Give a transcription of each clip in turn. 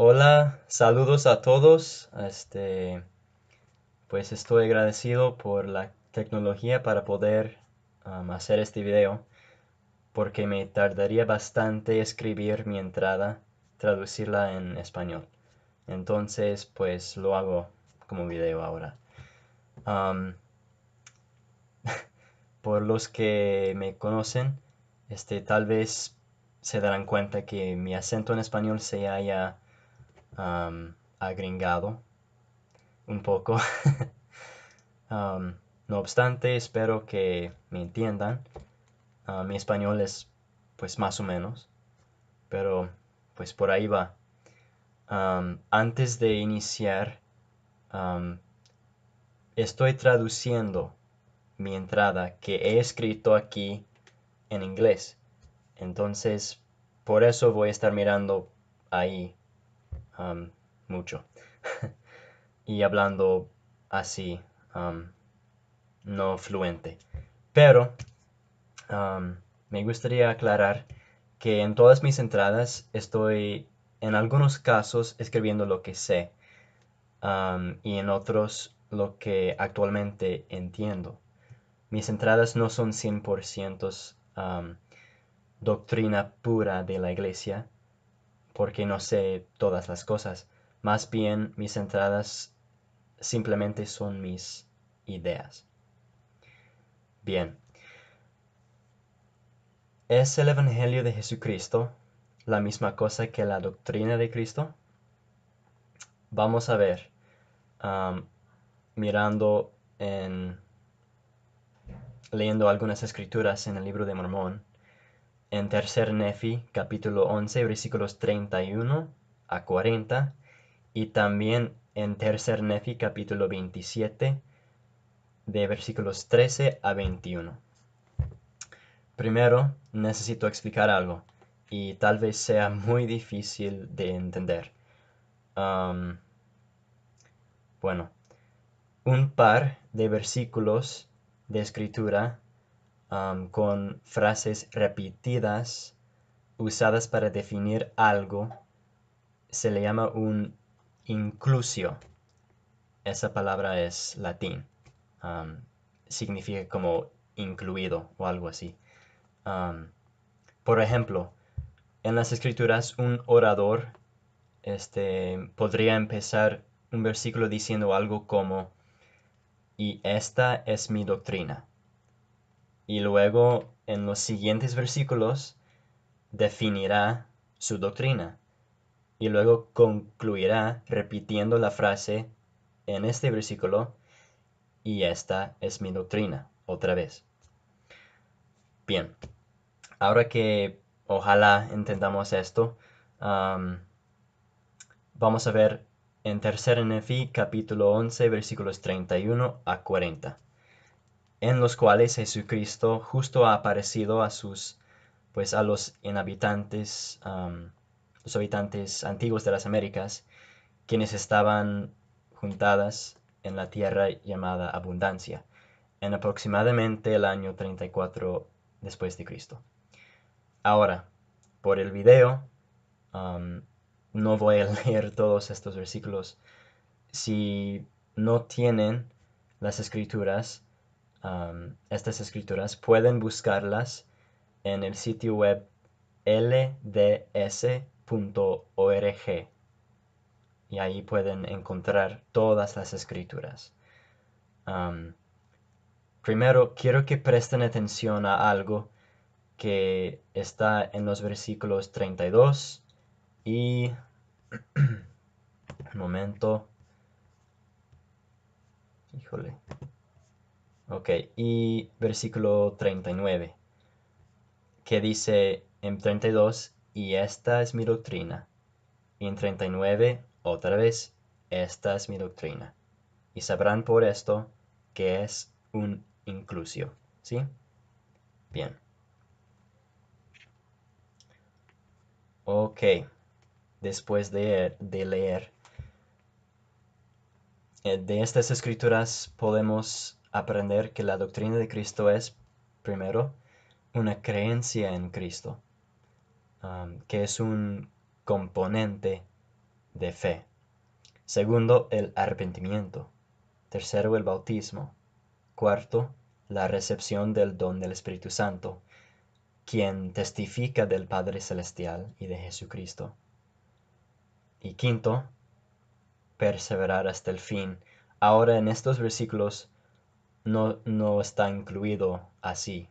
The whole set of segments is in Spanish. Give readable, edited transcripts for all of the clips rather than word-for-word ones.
Hola, saludos a todos. Pues estoy agradecido por la tecnología para poder hacer este video, porque me tardaría bastante escribir mi entrada, traducirla en español. Entonces, pues lo hago como video ahora. Am, por los que me conocen, tal vez se darán cuenta que mi acento en español se haya agringado un poco. Um, no obstante, espero que me entiendan. Mi español es pues más o menos, pero pues por ahí va. Antes de iniciar, um, estoy traduciendo mi entrada que he escrito aquí en inglés. Entonces, por eso voy a estar mirando ahí um, mucho y hablando así, um, no fluente. Pero me gustaría aclarar que en todas mis entradas estoy en algunos casos escribiendo lo que sé, y en otros lo que actualmente entiendo. Mis entradas no son 100% doctrina pura de la iglesia, porque no sé todas las cosas. Más bien mis entradas simplemente son mis ideas. Bien, ¿es el Evangelio de Jesucristo la misma cosa que la doctrina de Cristo? Vamos a ver, am, mirando leyendo algunas escrituras en el libro de Mormón, en Tercer Nefi, capítulo 11, versículos 31 a 40, y también en Tercer Nefi, capítulo 27, de versículos 13 a 21. Primero, necesito explicar algo, y tal vez sea muy difícil de entender. Am, bueno, un par de versículos de escritura con frases repetidas usadas para definir algo se le llama un inclusio. Esa palabra es latín. um, Significa como incluido o algo así. Um, por ejemplo, en las escrituras un orador podría empezar un versículo diciendo algo como: y esta es mi doctrina. Y luego en los siguientes versículos definirá su doctrina. Y luego concluirá repitiendo la frase en este versículo: y esta es mi doctrina, otra vez. Bien, ahora que ojalá entendamos esto, um, vamos a ver en Tercer Nefi capítulo 11 versículos 31 a 40, en los cuales Jesucristo justo ha aparecido a los inhabitantes, los habitantes antiguos de las Américas, quienes estaban juntadas en la tierra llamada Abundancia, en aproximadamente el año 34 después de Cristo. Ahora, por el video, um, no voy a leer todos estos versículos. Si no tienen las escrituras, estas escrituras, pueden buscarlas en el sitio web lds.org y ahí pueden encontrar todas las escrituras. Um, Primero, quiero que presten atención a algo que está en los versículos 32 y... un momento. Híjole. Ok, y versículo 39, que dice en 32: y esta es mi doctrina. Y en 39, otra vez: esta es mi doctrina. Y sabrán por esto que es un inclusio. ¿Sí? Bien. Ok, después de leer de estas escrituras podemos aprender que la doctrina de Cristo es, primero, una creencia en Cristo, que es un componente de fe. Segundo, el arrepentimiento. Tercero, el bautismo. Cuarto, la recepción del don del Espíritu Santo, quien testifica del Padre Celestial y de Jesucristo. Y quinto, perseverar hasta el fin. Ahora en estos versículos no está incluido así,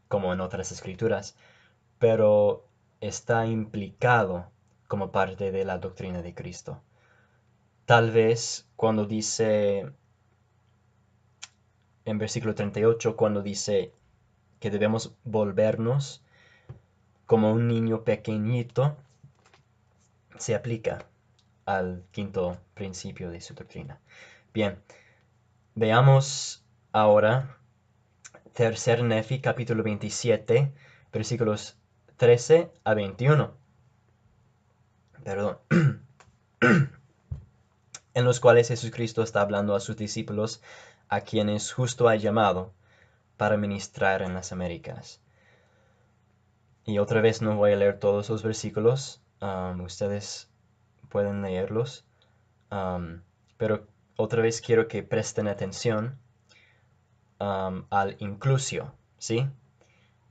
como en otras escrituras, pero está implicado como parte de la doctrina de Cristo. Tal vez cuando dice, en versículo 38, cuando dice que debemos volvernos como un niño pequeñito, se aplica al quinto principio de su doctrina. Bien, veamos ahora Tercer Nefi, capítulo 27, versículos 13 a 21. Perdón. En los cuales Jesucristo está hablando a sus discípulos, a quienes justo ha llamado para ministrar en las Américas. Y otra vez no voy a leer todos los versículos, ustedes pueden leerlos, pero otra vez quiero que presten atención al inclusio, ¿sí?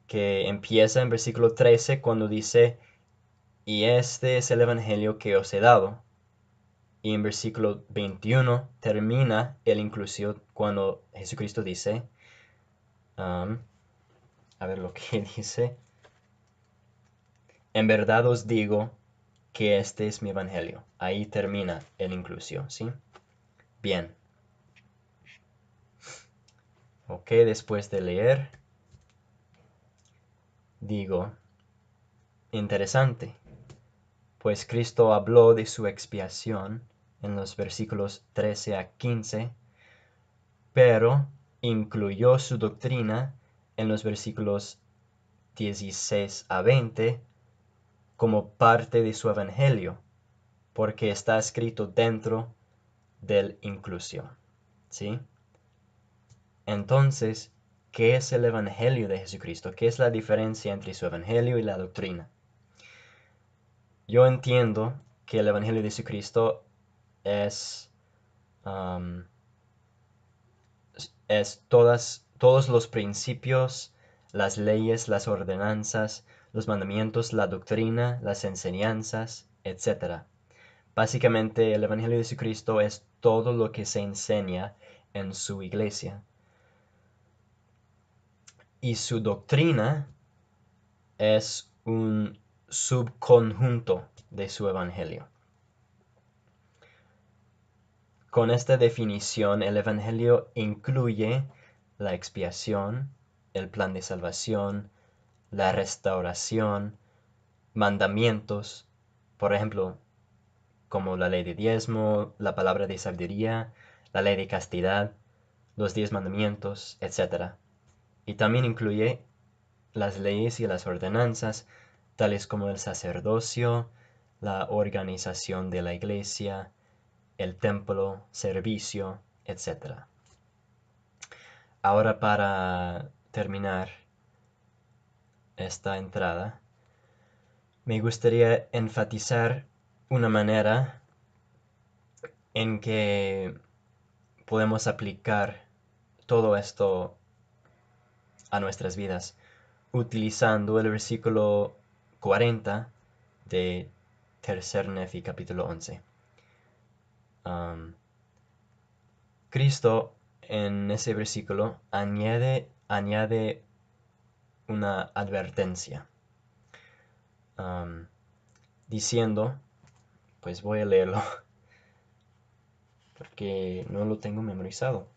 Que empieza en versículo 13 cuando dice, y este es el evangelio que os he dado. Y en versículo 21 termina el inclusio cuando Jesucristo dice, a ver lo que dice, en verdad os digo que este es mi evangelio. Ahí termina el inclusio, ¿sí? Bien. Ok, después de leer, digo, interesante, pues Cristo habló de su expiación en los versículos 13 a 15, pero incluyó su doctrina en los versículos 16 a 20 como parte de su evangelio, porque está escrito dentro del inclusio, ¿sí? Entonces, ¿qué es el evangelio de Jesucristo? ¿Qué es la diferencia entre su evangelio y la doctrina? Yo entiendo que el evangelio de Jesucristo es, um, todos los principios, las leyes, las ordenanzas, los mandamientos, la doctrina, las enseñanzas, etc. Básicamente, el evangelio de Jesucristo es todo lo que se enseña en su iglesia. Y su doctrina es un subconjunto de su evangelio. Con esta definición, el evangelio incluye la expiación, el plan de salvación, la restauración, mandamientos, por ejemplo, como la ley de diezmo, la palabra de sabiduría, la ley de castidad, los 10 mandamientos, etc. Y también incluye las leyes y las ordenanzas, tales como el sacerdocio, la organización de la iglesia, el templo, servicio, etc. Ahora para terminar esta entrada, me gustaría enfatizar una manera en que podemos aplicar todo esto a nuestras vidas, utilizando el versículo 40 de Tercer Nefi capítulo 11. Cristo en ese versículo añade una advertencia, diciendo, pues voy a leerlo porque no lo tengo memorizado.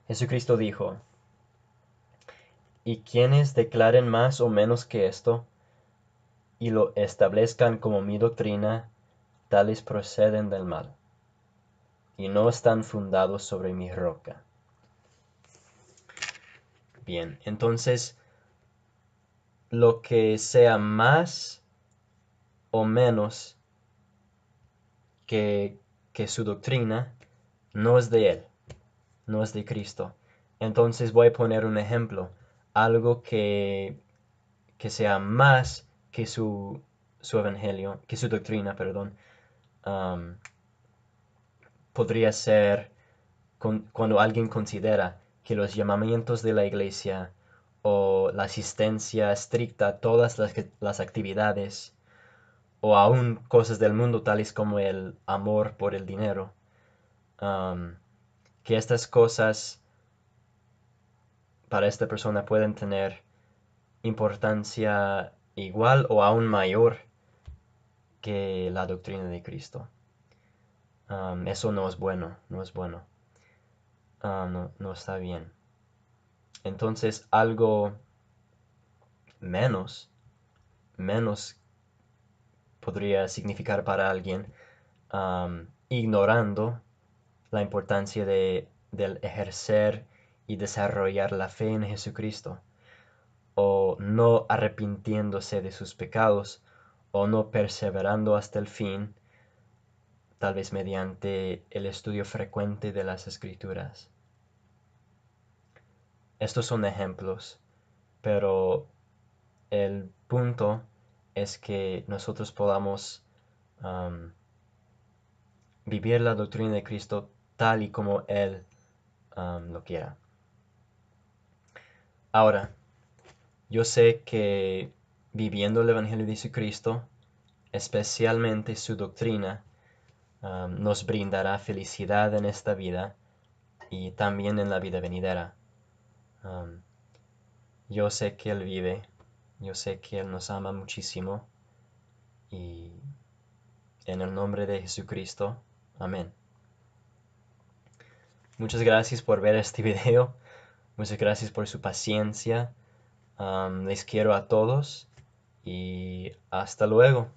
Jesucristo dijo, y quienes declaren más o menos que esto, y lo establezcan como mi doctrina, tales proceden del mal, y no están fundados sobre mi roca. Bien, entonces, lo que sea más o menos que, que su doctrina, no es de él, no es de Cristo. Entonces voy a poner un ejemplo, algo que sea más que su su evangelio, que su doctrina, perdón, um, podría ser cuando alguien considera que los llamamientos de la iglesia o la asistencia estricta a todas las actividades o aún cosas del mundo tales como el amor por el dinero, um, que estas cosas para esta persona pueden tener importancia igual o aún mayor que la doctrina de Cristo. Eso no es bueno, no es bueno. No, no está bien. Entonces, algo menos podría significar para alguien ignorando la importancia del ejercer y desarrollar la fe en Jesucristo, o no arrepintiéndose de sus pecados, o no perseverando hasta el fin, tal vez mediante el estudio frecuente de las Escrituras. Estos son ejemplos, pero el punto es que nosotros podamos vivir la doctrina de Cristo tal y como Él lo quiera. Ahora, yo sé que viviendo el Evangelio de Jesucristo, especialmente su doctrina, nos brindará felicidad en esta vida y también en la vida venidera. Um, yo sé que Él vive, yo sé que Él nos ama muchísimo y en el nombre de Jesucristo, amén. Muchas gracias por ver este video, muchas gracias por su paciencia. Les quiero a todos y hasta luego.